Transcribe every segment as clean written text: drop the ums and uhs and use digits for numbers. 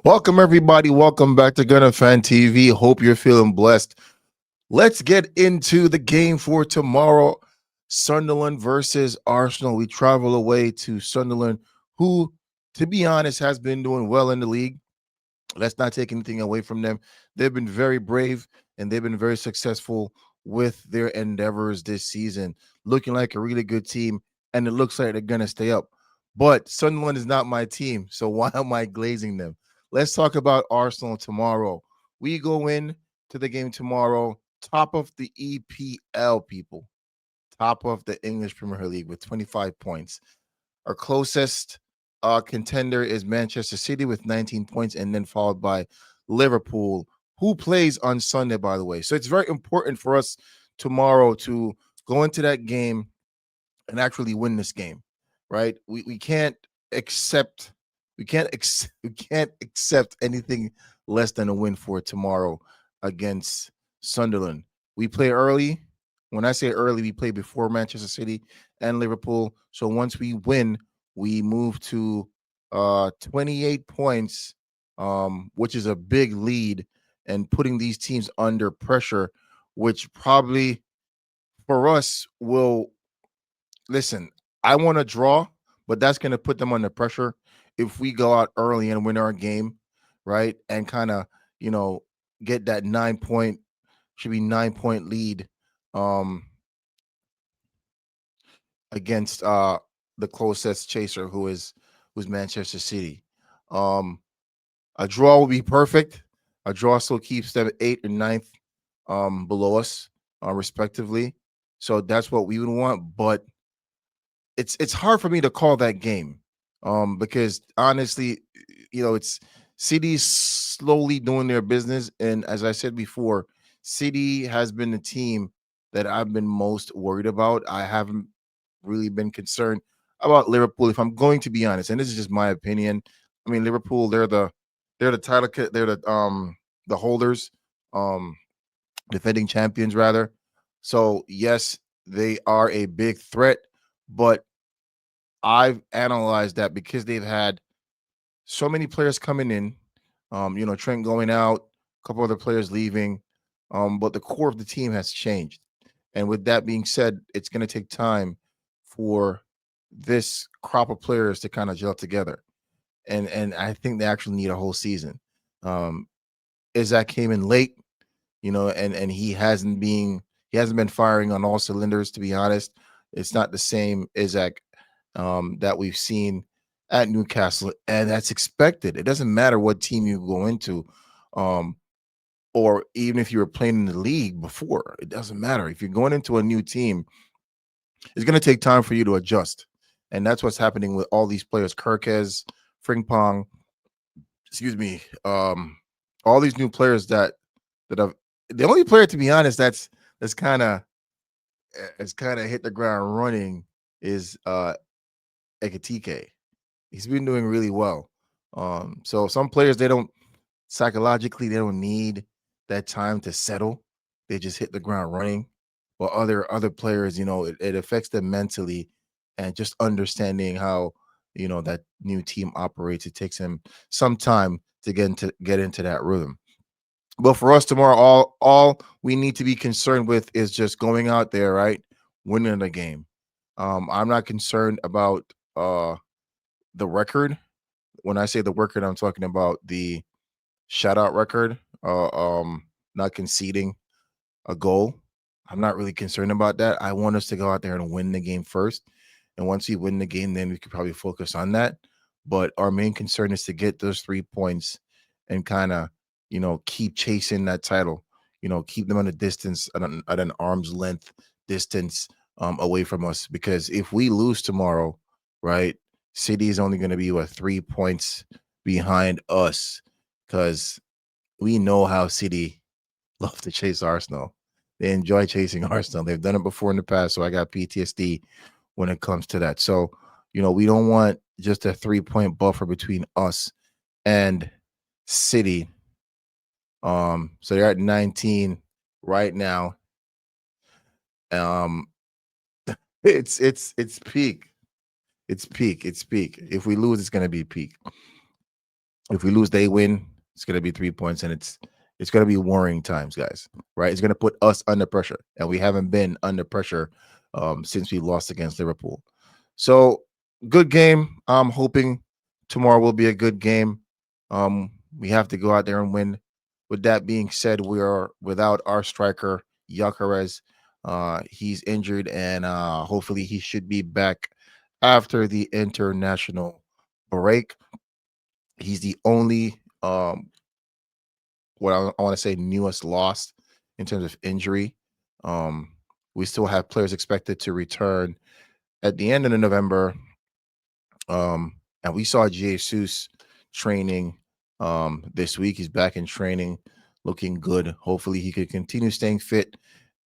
Welcome, everybody. Welcome back to Gunna Fan TV. Hope you're feeling blessed. Let's get into the game for tomorrow. Sunderland versus Arsenal. We travel away to Sunderland, who, to be honest, has been doing well in the league. Let's not take anything away from them. They've been very brave and they've been very successful with their endeavors this season, looking like a really good team. And it looks like they're going to stay up. But Sunderland is not my team. So why am I glazing them? Let's talk about Arsenal tomorrow. We go in to the game tomorrow, top of the EPL, people, top of the English Premier League with 25 points. Our closest contender is Manchester City with 19 points, and then followed by Liverpool, who plays on Sunday, by the way. So it's very important for us tomorrow to go into that game and actually win this game, right? We can't accept we can't accept anything less than a win for tomorrow against Sunderland. We play early. When I say early, we play before Manchester City and Liverpool. So once we win, we move to 28 points, which is a big lead, and putting these teams under pressure, which probably for us will listen. I want to draw, but that's going to put them under pressure if we go out early and win our game, right? And kind of, you know, get that 9 point, should be 9 point lead um against the closest chaser who's Manchester City. Um a draw will be perfect. A draw still keeps them eighth and ninth below us, respectively. So that's what we would want. But it's hard for me to call that game, because honestly, it's City's slowly doing their business, and as I said before, City has been the team that I've been most worried about. I haven't really been concerned about Liverpool, if I'm going to be honest, and this is just my opinion. I mean, Liverpool, they're the title, they're the holders, um, defending champions rather. So yes, they are a big threat, but I've analyzed that because they've had so many players coming in, Trent going out, a couple other players leaving, but the core of the team has changed. And with that being said, it's going to take time for this crop of players to kind of gel together. And I think they actually need a whole season. Um, Isaac came in late, and he hasn't been firing on all cylinders. To be honest, it's not the same Isaac that we've seen at Newcastle, and that's expected. It doesn't matter what team you go into, um, or even if you were playing in the league before. It doesn't matter if you're going into a new team. It's going to take time for you to adjust, and that's what's happening with all these players. Kirkez, Frimpong, excuse me, all these new players that have. The only player, to be honest, that's kind of has kind of hit the ground running is Ekatike. He's been doing really well. So some players, they don't psychologically, they don't need that time to settle. They just hit the ground running. While other players, it affects them mentally, and just understanding how that new team operates. It takes them some time to get into that rhythm. But for us tomorrow, all we need to be concerned with is just going out there, right, winning the game. I'm not concerned about the record. When I say the record, I'm talking about the shutout record, not conceding a goal. I'm not really concerned about that. I want us to go out there and win the game first. And once we win the game, then we could probably focus on that. But our main concern is to get those 3 points and kind of, keep chasing that title, keep them on a distance, at an arm's length distance, away from us. Because if we lose tomorrow, right, City is only going to be, 3 points behind us, because we know how City love to chase Arsenal. They enjoy chasing Arsenal. They've done it before in the past, so I got PTSD when it comes to that. So, we don't want just a 3 point buffer between us and City. So they're at 19 right now. Um, it's peak. It's peak. It's peak. If we lose, it's gonna be peak. If we lose, they win. It's gonna be 3 points, and it's gonna be worrying times, guys. Right? It's gonna put us under pressure, and we haven't been under pressure since we lost against Liverpool. So good game. I'm hoping tomorrow will be a good game. We have to go out there and win. With that being said, we are without our striker Yacarez. He's injured, and hopefully he should be back after the international break. He's the only what I want to say newest loss in terms of injury. Um, we still have players expected to return at the end of November. And we saw Jesus training this week. He's back in training, looking good. Hopefully, he could continue staying fit,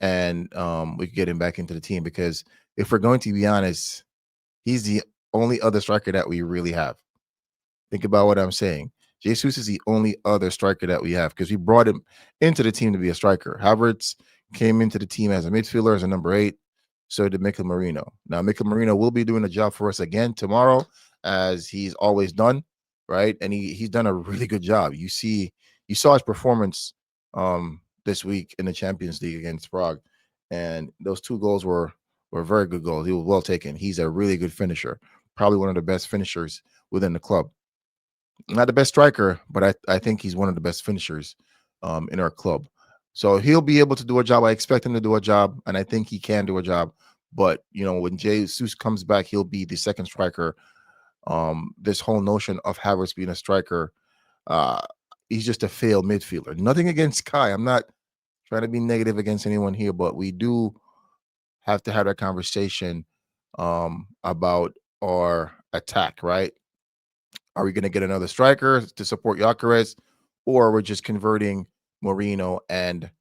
and we could get him back into the team. Because if we're going to be honest, he's the only other striker that we really have. Think about what I'm saying. Jesus is the only other striker that we have because we brought him into the team to be a striker. Havertz came into the team as a midfielder, as a number 8. So did Mikel Marino. Now, Mikel Marino will be doing a job for us again tomorrow, as he's always done, right? And he's done a really good job. You saw his performance this week in the Champions League against Prague, and those 2 goals were very good goals. He was well taken. He's a really good finisher, probably one of the best finishers within the club. Not the best striker, but I think he's one of the best finishers in our club. So he'll be able to do a job. I expect him to do a job, and I think he can do a job. But when Jesus comes back, he'll be the second striker. This whole notion of Havertz being a striker, uh, he's just a failed midfielder. Nothing against Kai. I'm not trying to be negative against anyone here, but we do have to have that conversation about our attack, right? Are we going to get another striker to support Gyökeres, or we're just converting Moreno and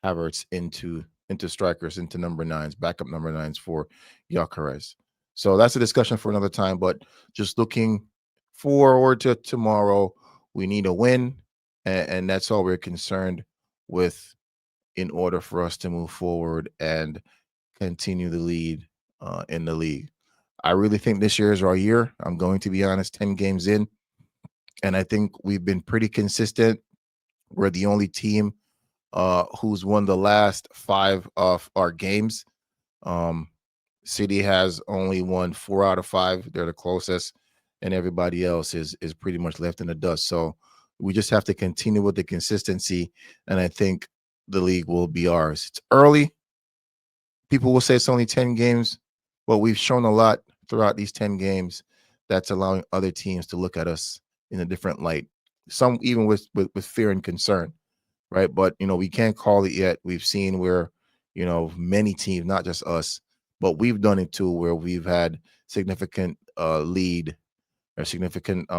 Havertz into strikers, into number 9s, backup number 9s for Gyökeres? So that's a discussion for another time. But just looking forward to tomorrow, we need a win, and that's all we're concerned with in order for us to move forward and continue the lead in the league. I really think this year is our year. I'm going to be honest, 10 games in, and I think we've been pretty consistent. We're the only team who's won the last 5 of our games. Um, City has only won 4 out of 5. They're the closest, and everybody else is pretty much left in the dust. So we just have to continue with the consistency, and I think the league will be ours. It's early. People will say it's only 10 games, but we've shown a lot throughout these 10 games that's allowing other teams to look at us in a different light. Some even with fear and concern, right? But we can't call it yet. We've seen where, many teams, not just us, but we've done it too, where we've had significant lead or significant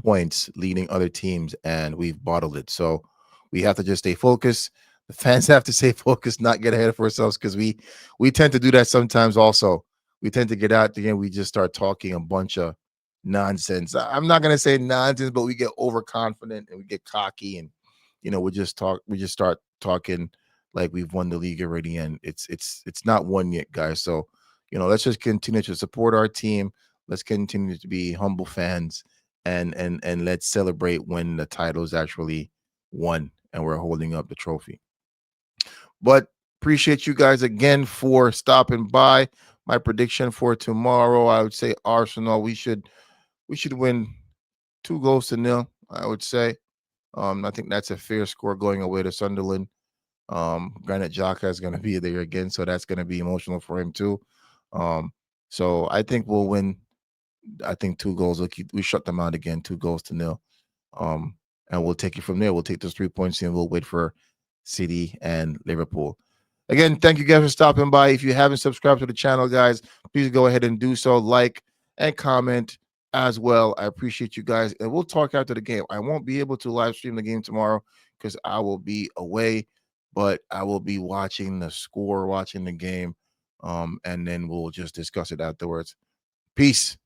points leading other teams, and we've bottled it. So we have to just stay focused. The fans have to stay focused, not get ahead of ourselves, because we tend to do that sometimes. Also, we tend to get out there and we just start talking a bunch of nonsense. I'm not gonna say nonsense, but we get overconfident and we get cocky, and we just start talking like we've won the league already, and it's not won yet, guys. So let's just continue to support our team. Let's continue to be humble fans, and let's celebrate when the title is actually won and we're holding up the trophy. But appreciate you guys again for stopping by. My prediction for tomorrow, I would say Arsenal. We should win 2 goals to nil. I would say. I think that's a fair score going away to Sunderland. Granite Xhaka is going to be there again, so that's going to be emotional for him too. Um, so I think we'll win. I think 2 goals. We shut them out again, 2 goals to nil. Um, and we'll take it from there. We'll take those 3 points and we'll wait for City and Liverpool. Again, thank you guys for stopping by. If you haven't subscribed to the channel, guys, please go ahead and do so. Like and comment as well. I appreciate you guys. And we'll talk after the game. I won't be able to live stream the game tomorrow because I will be away, but I will be watching the score, watching the game. And then we'll just discuss it afterwards. Peace.